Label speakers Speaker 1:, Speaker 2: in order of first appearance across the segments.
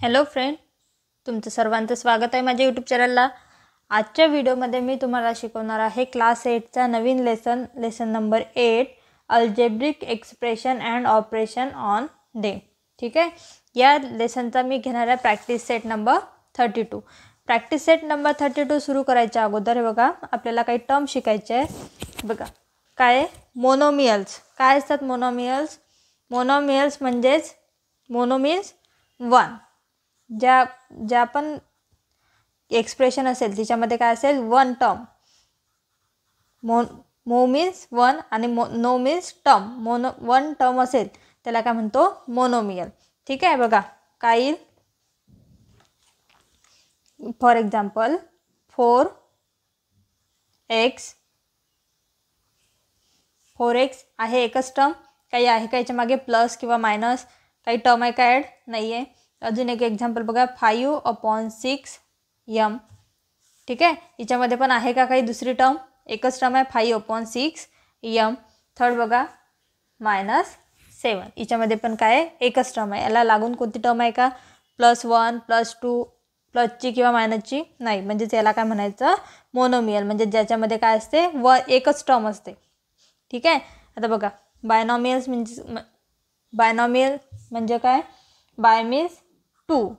Speaker 1: Hello friend, तुमचं सर्वांचं स्वागत आहे माझ्या यूट्यूब चॅनलला। आजच्या व्हिडिओमध्ये मी तुम्हाला शिकवणार आहे क्लास 8चा नवीन lesson number 8 algebraic expression and operation on them. ठीक आहे, या लेसनचा मी घेणार आहे practice set number 32। Practice set number 32 सुरू करायच्या अगोदर हे बघा, आपल्याला काही टर्म शिकायचे आहे। बघा काय मोनोमियल्स काय असतात। मोनोमियल्स म्हणजेच मोनो मीन्स वन। ज्या पण एक्सप्रेशन असेल त्याच्यामध्ये काय असेल, वन टर्म। मो मीन्स वन आणि no means term. One term असेल त्याला काय म्हणतो, मोनोमियल। ठीक आहे, बघा काय फॉर एक्झाम्पल 4x आहे एकच टर्म, काही आहे का याच्या मागे प्लस किंवा मायनस, काही टर्म आहे का ॲड नाही आहे। अजून एक एक्झाम्पल बघा 5/6m। ठीक आहे, याच्यामध्ये पण आहे का काही दुसरी टर्म, एकच टर्म आहे 5/6m। थर्ड बघा -7, याच्यामध्ये पण काय एकच टर्म आहे। याला लागून कोणती टर्म आहे का, +1 +2 प्लसची किंवा मायनसची नाही, म्हणजे याला काय म्हणायचं, मोनोमियल। म्हणजे ज्याच्यामध्ये काय असते, एकच टर्म असते। ठीक आहे, आता बघा बायनॉमियल म्हणजे काय, बाय मीन्स 2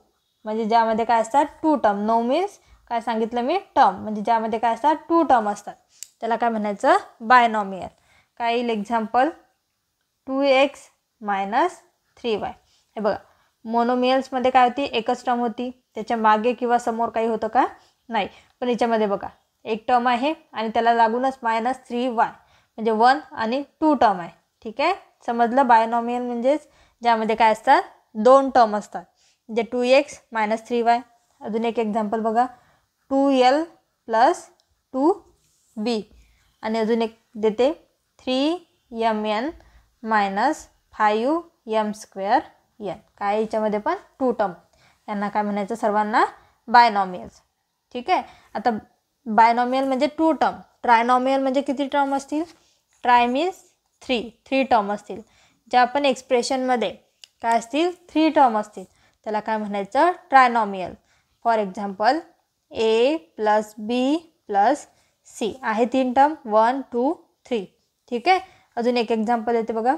Speaker 1: म्हणजे ज्यामध्ये काय असतात 2 टर्म। नो मीन्स काय सांगितलं मी, टर्म म्हणजे ज्यामध्ये काय असतात 2 टर्म असतात, त्याला काय म्हणायचं, बायनॉमियल। काय येईल एक्झाम्पल 2x - 3y। हे बघा मोनोमियल्समध्ये काय होती, एकच टर्म होती, त्याच्या मागे किंवा समोर काही होतं का नाही। पण याच्यामध्ये बघा एक टर्म आहे आणि त्याला लागूनच -3y म्हणजे 1 आणि 2 टर्म आहे। ठीक आहे, समजलं। बायनॉमियल म्हणजेच ज्यामध्ये काय असतात, 2 टर्म असतात, म्हणजे 2x - 3y। अजून एक एक्झाम्पल बघा 2l + 2b आणि अजून एक देते 3mn - 5m²n। काय याच्यामध्ये पण 2 टर्म, यांना काय म्हणायचं, सर्वांना बायनॉमियल्स। ठीक आहे, आता बायनॉमियल म्हणजे 2 टर्म। ट्रायनॉमियल म्हणजे किती टर्म असतील, ट्राय मीन्स 3 टर्म असतील। ज्या पण एक्सप्रेशनमध्ये काय असतील, 3 टर्म असतील त्याला काय म्हणायचं, trinomial. For example a + b + c आहे 3 टर्म, 1 2 3। ठीक आहे, अजून एक एक्झाम्पल येते बघा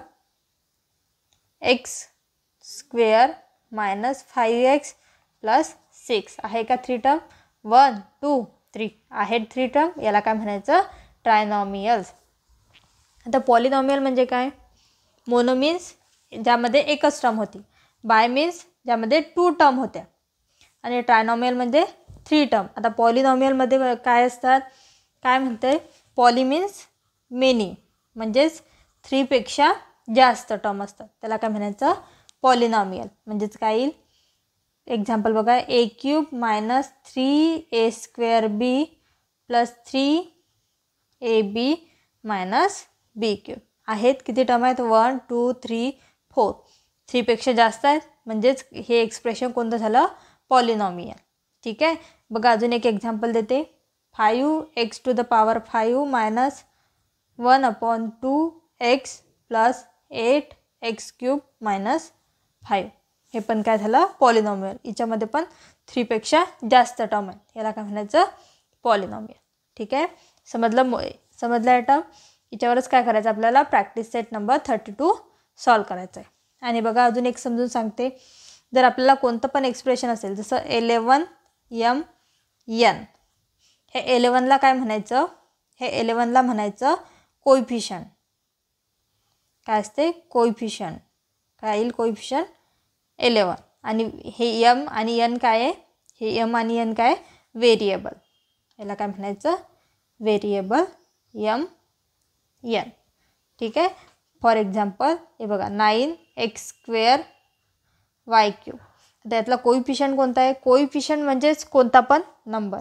Speaker 1: x² - 5x + 6 आहे का 3 टर्म, 1 2 3 आहे 3 टर्म, याला काय म्हणायचं, ट्रायनॉमियल्स। आता पॉलिनॉमियल म्हणजे काय, मोनो मीन्स ज्यामध्ये एकच टर्म होती, बाय मीन्स ज्यामध्ये 2 टर्म होत्या, आणि ट्रायनॉमियल म्हणजे 3 टर्म। आता पॉलिनॉमियलमध्ये काय असतात, काय म्हणते, पॉली मीन्स मेनी म्हणजेच 3 पेक्षा जास्त टर्म असतात, त्याला काय म्हणायचं, पॉलिनॉमियल। म्हणजेच काय येईल एक्झाम्पल बघा a³ - 3a²b + 3ab - b³ आहेत किती टर्म आहेत, 1 2 3 4, 3 पेक्षा जास्त आहेत, म्हणजेच हे एक्सप्रेशन कोणतं झालं, पॉलिनॉमियल। ठीक आहे, बघा अजून एक एक्झाम्पल देते 5x⁵ - 1/2x + 8x³ - 5। हे पण काय झालं, पॉलिनॉमियल। याच्यामध्ये पण 3 पेक्षा जास्त टर्म आहेत, याला काय म्हणायचं, पॉलिनॉमियल। ठीक आहे, समजलं आहे टर्म। याच्यावरच काय करायचं, आपल्याला प्रॅक्टिस सेट नंबर 32 सॉल्व करायचं आहे। आणि बघा अजून एक समजून सांगते, जर आपल्याला कोणतं पण एक्सप्रेशन असेल, जसं 11mn, हे 11ला काय म्हणायचं, हे 11ला म्हणायचं कोइफिशियंट। काय असते, कोइफिशियंट। काय येईल, कोइफिशियंट 11। आणि हे m आणि n काय आहे, हे m आणि n काय, व्हेरिएबल, याला काय म्हणायचं, व्हेरिएबल m n। ठीक आहे, फॉर एक्झाम्पल हे बघा 9x² y³। त्यातला कोइफिशियंट कोणता आहे, कोइफिशियंट म्हणजेच कोणता पण नंबर।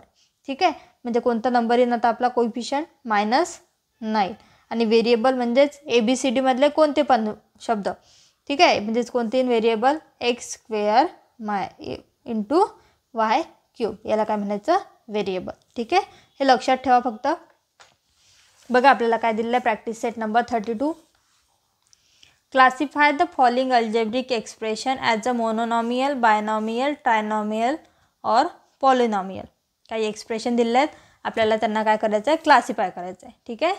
Speaker 1: ठीक आहे, म्हणजे कोणता नंबर येईल आता आपला कोइफिशियंट, -9। आणि व्हेरिएबल म्हणजेच ABCD मधले कोणते पण शब्द। ठीक आहे, म्हणजेच कोणते व्हेरिएबल, x² × y³, याला काय म्हणायचं, व्हेरिएबल। ठीक आहे, हे लक्षात ठेवा फक्त। बघा आपल्याला काय दिलेलं आहे, practice set number 32। Classify the following algebraic expression as a monomial, binomial, trinomial और पॉलिनॉमियल. काही एक्सप्रेशन दिले आहेत, आपल्याला त्यांना काय करायचं आहे, क्लासिफाय करायचं आहे. ठीक आहे.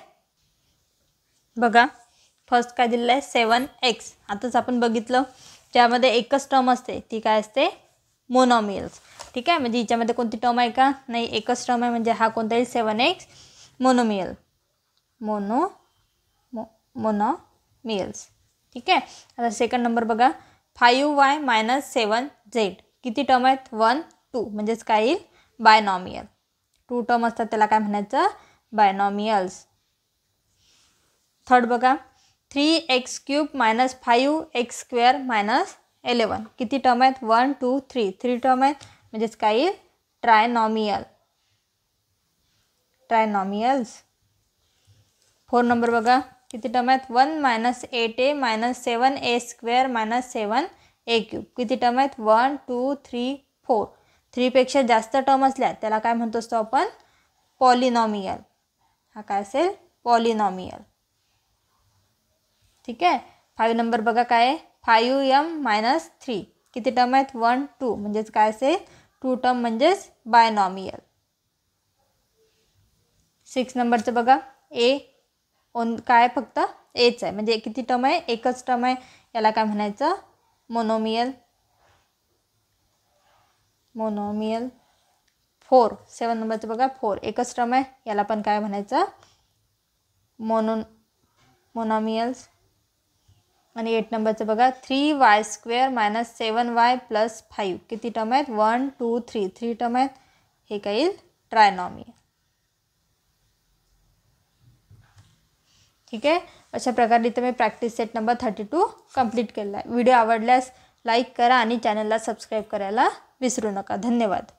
Speaker 1: बघा फर्स्ट काय दिलेलं आहे 7x. आताच आपण बघितलं त्यामध्ये एकच टर्म असते, ती काय असते, मोनोमियल्स. ठीक आहे. म्हणजे हिच्यामध्ये कोणती टर्म आहे का, नाही, एकच टर्म आहे. म्हणजे हा कोणता येईल 7x मोनोमियल, मोनोमियल्स. ठीक आहे. आता सेकंड नंबर बघा 5y - 7z. किती टर्म आहेत, 1 2, म्हणजेच काय येईल, बायनॉमियल. 2 टर्म असतात त्याला काय म्हणायचं, बायनॉमियल्स. थर्ड बघा 3x³ - 5x² - 11. किती टर्म आहेत, 1 2 3, 3 टर्म आहेत. म्हणजेच काय येईल, ट्रायनॉमियल, ट्रायनॉमियल्स. 4 नंबर बघा किती टर्म आहेत, 1 - 8a - 7a² - 7a³. किती टर्म आहेत, 1 2 3 4. 3 पेक्षा जास्त टर्म असल्या त्याला काय म्हणतो असतो आपण, पॉलिनॉमियल. हा काय असेल, पॉलिनॉमियल. ठीक आहे. 5 नंबर बघा काय आहे, 5m - 3. किती टर्म आहेत, 1 2, म्हणजेच काय असेल, 2 टर्म, म्हणजेच बायनॉमियल. 6 नंबरचं बघा काय फक्त एच आहे, म्हणजे किती टर्म आहे, एकच टर्म आहे. याला काय म्हणायचं, मोनोमियल, मोनोमियल. 7 नंबरचं बघा 4, एकच टर्म आहे. याला पण काय म्हणायचं, मोनोमियल्स. आणि 8 नंबरचं बघा 3y² - 7y + 5. किती टर्म आहेत, 1 2 3, 3 टर्म आहेत. हे काय येईल, ट्रायनॉमियल. ठीक आहे. अशा प्रकारे इथे मी प्रॅक्टिस सेट नंबर 32 कंप्लीट केला आहे. व्हिडिओ आवडल्यास लाईक करा आणि चॅनलला सबस्क्राईब करायला विसरू नका. धन्यवाद.